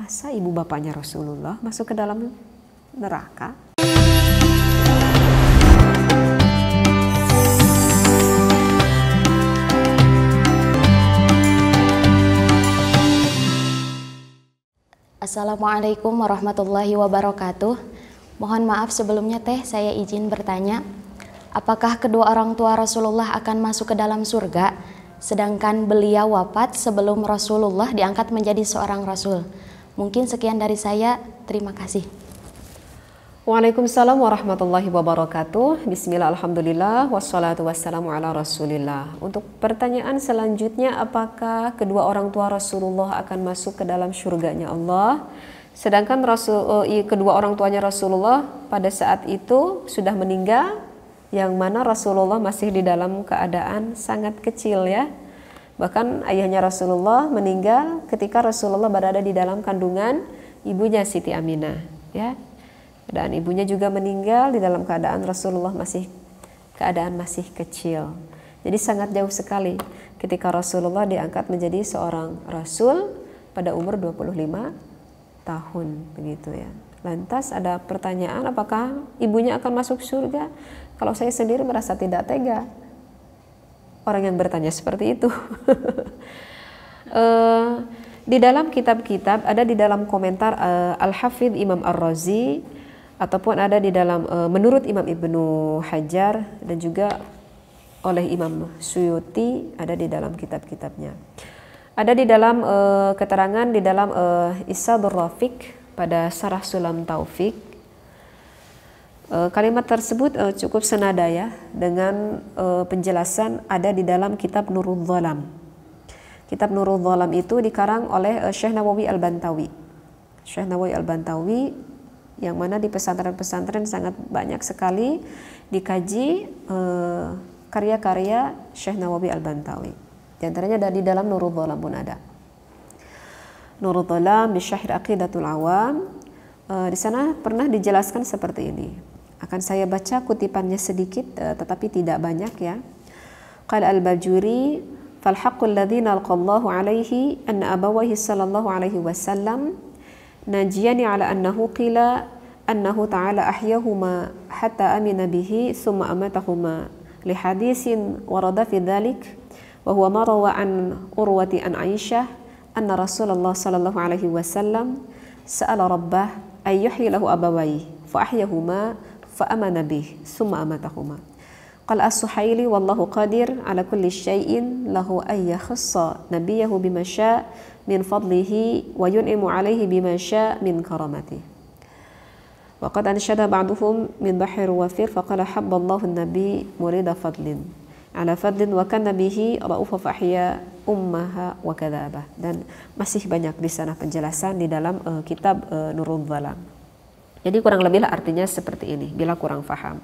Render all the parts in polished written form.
Masa ibu bapaknya Rasulullah masuk ke dalam neraka? Assalamualaikum warahmatullahi wabarakatuh. Mohon maaf sebelumnya saya izin bertanya, apakah kedua orang tua Rasulullah akan masuk ke dalam surga, sedangkan beliau wafat sebelum Rasulullah diangkat menjadi seorang Rasul? Mungkin sekian dari saya, terima kasih. Waalaikumsalam warahmatullahi wabarakatuh. Bismillah, alhamdulillah, wassalatu wassalamu ala rasulillah. Untuk pertanyaan selanjutnya, apakah kedua orang tua Rasulullah akan masuk ke dalam surganya Allah, sedangkan kedua orang tuanya Rasulullah pada saat itu sudah meninggal, yang mana Rasulullah masih di dalam keadaan sangat kecil ya. Bahkan ayahnya Rasulullah meninggal ketika Rasulullah berada di dalam kandungan ibunya Siti Aminah ya. Dan ibunya juga meninggal di dalam keadaan Rasulullah masih kecil. Jadi sangat jauh sekali ketika Rasulullah diangkat menjadi seorang Rasul pada umur 25 tahun begitu ya. Lantas ada pertanyaan, apakah ibunya akan masuk surga? Kalau saya sendiri merasa tidak tega orang yang bertanya seperti itu. Di dalam kitab-kitab, ada di dalam komentar Al-Hafidh Imam Ar-Razi, ataupun ada di dalam menurut Imam Ibnu Hajar dan juga oleh Imam Suyuti, ada di dalam kitab-kitabnya. Ada di dalam keterangan di dalam Isadur Rafiq pada Sarah Sulam Taufik. Kalimat tersebut cukup senada ya dengan penjelasan ada di dalam kitab Nurul Dhalam. Kitab Nurul Dhalam itu dikarang oleh Syekh Nawawi Al-Bantawi. Syekh Nawawi Al-Bantawi yang mana di pesantren-pesantren sangat banyak sekali dikaji karya-karya Syekh Nawawi Al-Bantawi. Di antaranya ada di dalam Nurul Dhalam pun ada. Nurul Dhalam bi Syarh Aqidatul Awam. Di sana pernah dijelaskan seperti ini. Akan saya baca kutipannya sedikit tetapi tidak banyak ya. Qala Al-Bajuri fal haqqul ladzi nalqallahu alaihi anna abawayhi sallallahu alaihi wasallam najiyani ala annahu qila annahu ta'ala ahyahuma hatta amina bihi thumma amatahuma li haditsin warada fi dhalik wa huwa ma rawa an urwati an Aisyah anna Rasulullah sallallahu alaihi wasallam sa'ala rabbah ay yuhyi lahu abawayhi fa ahyahuma fa amana bihi thumma amatahuma. Qala As-Suhaili wallahu qadir ala kulli syai'in lahu ay yakhassa nabiyahu bima syaa min fadlihi wa yun'imu alaihi bima syaa min karamatihi. Wa qad anshada ba'duhum min bahir wafir faqala habballahu an-nabi murida fadlin ala fadlin wa kana bihi ra'ufa fahya ummaha wa kadzaba. Dan masih banyak di sana penjelasan di dalam kitab Nurul Dhalam. Jadi kurang lebih artinya seperti ini bila kurang faham.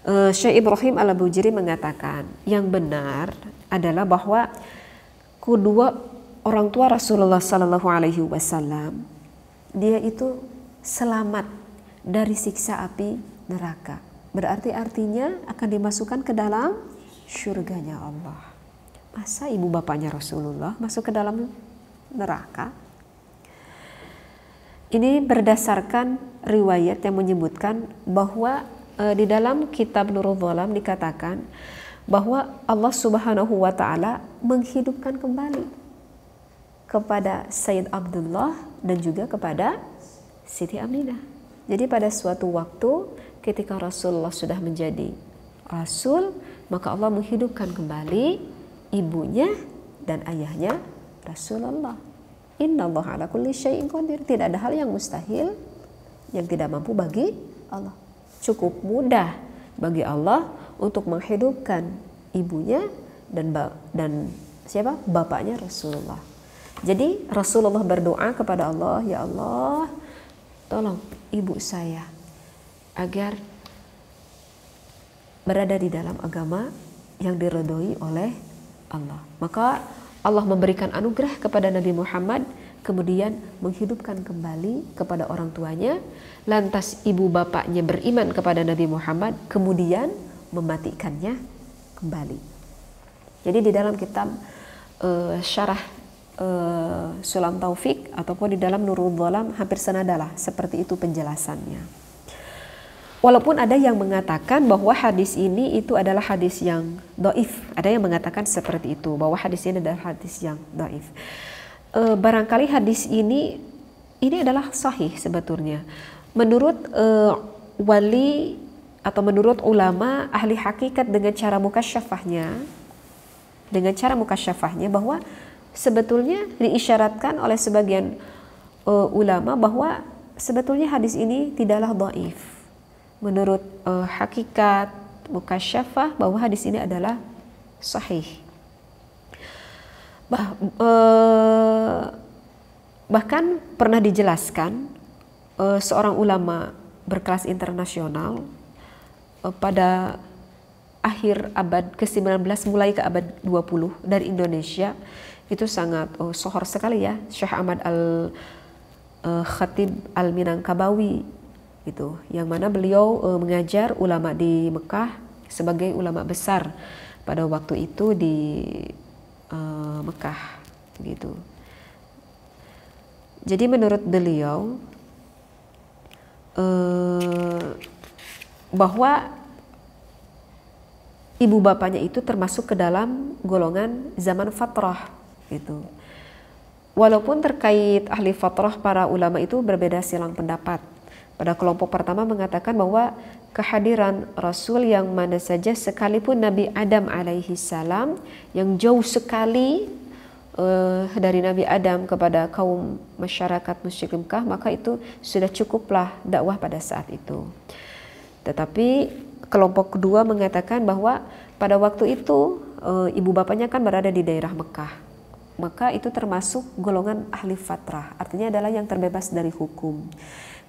Syekh Ibrahim Al-Bujri mengatakan yang benar adalah bahwa kedua orang tua Rasulullah Sallallahu Alaihi Wasallam dia itu selamat dari siksa api neraka. Berarti artinya akan dimasukkan ke dalam surganya Allah. Masa ibu bapaknya Rasulullah masuk ke dalam neraka? Ini berdasarkan riwayat yang menyebutkan bahwa di dalam kitab Nurul Dhalam dikatakan bahwa Allah Subhanahu wa taala menghidupkan kembali kepada Sayyid Abdullah dan juga kepada Siti Aminah. Jadi pada suatu waktu ketika Rasulullah sudah menjadi Rasul, maka Allah menghidupkan kembali ibunya dan ayahnya Rasulullah. Innallaha ala kulli syai'in qadir. Tidak ada hal yang mustahil yang tidak mampu bagi Allah. Cukup mudah bagi Allah untuk menghidupkan ibunya dan siapa? Bapaknya Rasulullah. Jadi Rasulullah berdoa kepada Allah, ya Allah, tolong ibu saya agar berada di dalam agama yang diridhoi oleh Allah. Maka Allah memberikan anugerah kepada Nabi Muhammad, kemudian menghidupkan kembali kepada orang tuanya. Lantas ibu bapaknya beriman kepada Nabi Muhammad, kemudian mematikannya kembali. Jadi di dalam kitab Syarah Sulam Taufik ataupun di dalam Nurul Dhalam hampir senadalah seperti itu penjelasannya. Walaupun ada yang mengatakan bahwa hadis ini itu adalah hadis yang dhaif, ada yang mengatakan seperti itu, bahwa hadis ini adalah hadis yang dhaif. Barangkali hadis ini adalah sahih sebetulnya. Menurut wali atau menurut ulama ahli hakikat dengan cara mukasyafahnya bahwa sebetulnya diisyaratkan oleh sebagian ulama bahwa sebetulnya hadis ini tidaklah dhaif. Menurut hakikat mukasyafah bahwa hadis ini adalah sahih. Bahkan pernah dijelaskan seorang ulama berkelas internasional pada akhir abad ke-19 mulai ke abad 20 dari Indonesia, itu sangat sohor sekali ya, Syekh Ahmad Al-Khatib Al-Minangkabawi gitu, yang mana beliau mengajar ulama di Mekah sebagai ulama besar pada waktu itu di Mekah gitu. Jadi menurut beliau bahwa ibu bapaknya itu termasuk ke dalam golongan zaman fatrah gitu. Walaupun terkait ahli fatrah para ulama itu berbeda silang pendapat. Pada kelompok pertama mengatakan bahwa kehadiran Rasul yang mana saja sekalipun Nabi Adam alaihi salam yang jauh sekali dari Nabi Adam kepada kaum masyarakat musyrik Mekah, maka itu sudah cukuplah dakwah pada saat itu. Tetapi kelompok kedua mengatakan bahwa pada waktu itu ibu bapaknya kan berada di daerah Mekah, maka itu termasuk golongan ahli fatrah, artinya adalah yang terbebas dari hukum.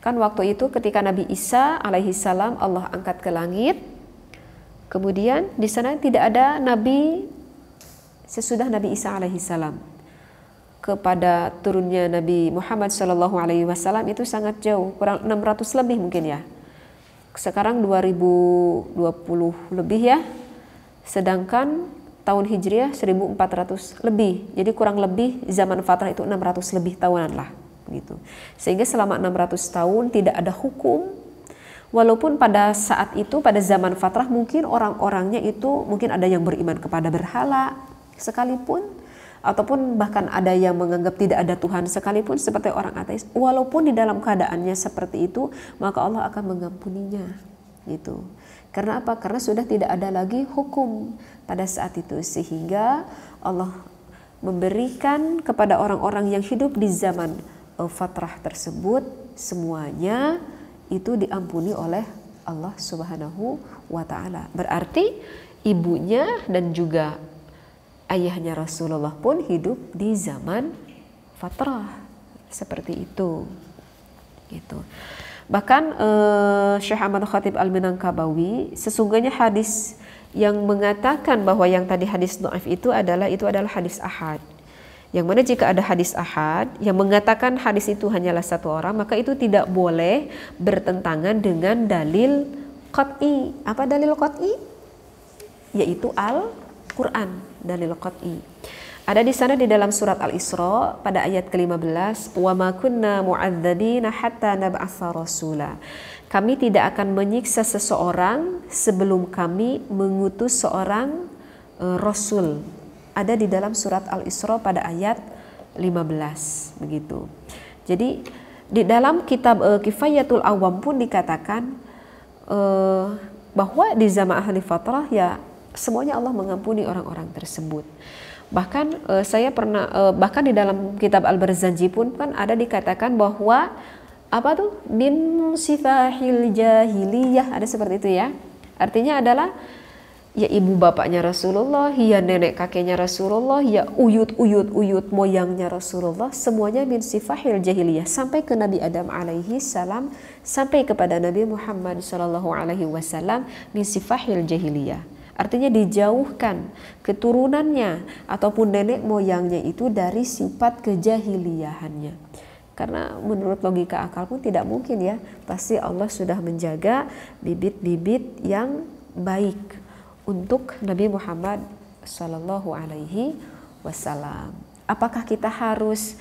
Kan waktu itu ketika Nabi Isa alaihi salam Allah angkat ke langit, kemudian di sana tidak ada nabi sesudah Nabi Isa alaihi salam. Kepada turunnya Nabi Muhammad sallallahu alaihi wasallam itu sangat jauh, kurang 600 lebih mungkin ya. Sekarang 2020 lebih ya. Sedangkan tahun Hijriah 1400 lebih. Jadi kurang lebih zaman fatrah itu 600 lebih tahunan lah gitu. Sehingga selama 600 tahun tidak ada hukum. Walaupun pada saat itu pada zaman fatrah mungkin orang-orangnya itu mungkin ada yang beriman kepada berhala sekalipun, ataupun bahkan ada yang menganggap tidak ada Tuhan sekalipun seperti orang ateis. Walaupun di dalam keadaannya seperti itu, maka Allah akan mengampuninya gitu. Karena apa? Karena sudah tidak ada lagi hukum pada saat itu, sehingga Allah memberikan kepada orang-orang yang hidup di zaman fatrah tersebut semuanya itu diampuni oleh Allah Subhanahu wa taala. Berarti ibunya dan juga ayahnya Rasulullah pun hidup di zaman fatrah seperti itu gitu. Bahkan Syekh Ahmad Khatib Al-Minangkabawi, sesungguhnya hadis yang mengatakan bahwa yang tadi hadis dhaif itu adalah hadis ahad. Yang mana jika ada hadis ahad yang mengatakan hadis itu hanyalah satu orang, maka itu tidak boleh bertentangan dengan dalil qat'i. Apa dalil qat'i? Yaitu Al-Quran, dalil qat'i. Ada di sana di dalam surat Al-Isra pada ayat ke-15, wa ma kunna mu'adzabina hatta nab'atsa rasula. Kami tidak akan menyiksa seseorang sebelum kami mengutus seorang rasul. Ada di dalam surat Al-Isra pada ayat 15 begitu. Jadi di dalam kitab Kifayatul Awam pun dikatakan bahwa di zaman ahli fatrah ya semuanya Allah mengampuni orang-orang tersebut. Bahkan saya pernah bahkan di dalam kitab Al-Barzanji pun kan ada dikatakan bahwa apa tuh min sifahil jahiliyah, ada seperti itu ya. Artinya adalah ya ibu bapaknya Rasulullah, ya nenek kakeknya Rasulullah, ya uyut moyangnya Rasulullah, semuanya min sifahil jahiliyah sampai ke Nabi Adam alaihi salam, sampai kepada Nabi Muhammad sallallahu alaihi wasallam min sifahil jahiliyah. Artinya dijauhkan keturunannya ataupun nenek moyangnya itu dari sifat kejahiliyahannya. Karena menurut logika akal pun tidak mungkin ya, pasti Allah sudah menjaga bibit-bibit yang baik untuk Nabi Muhammad sallallahu alaihi wasallam. Apakah kita harus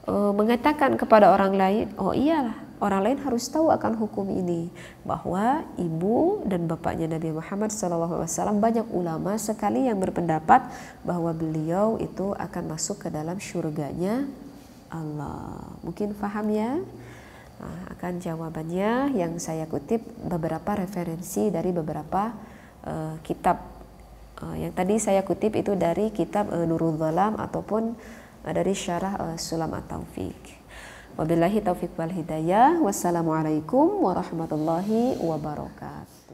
mengatakan kepada orang lain, oh iyalah, orang lain harus tahu akan hukum ini, bahwa ibu dan bapaknya Nabi Muhammad SAW, banyak ulama sekali yang berpendapat bahwa beliau itu akan masuk ke dalam surganya Allah. Mungkin paham ya? Nah, akan jawabannya yang saya kutip beberapa referensi dari beberapa kitab. Yang tadi saya kutip itu dari kitab Nurul Dhalam ataupun dari syarah Sulam At-Taufiq. Wabillahi taufiq wal hidayah. Wassalamualaikum warahmatullahi wabarakatuh.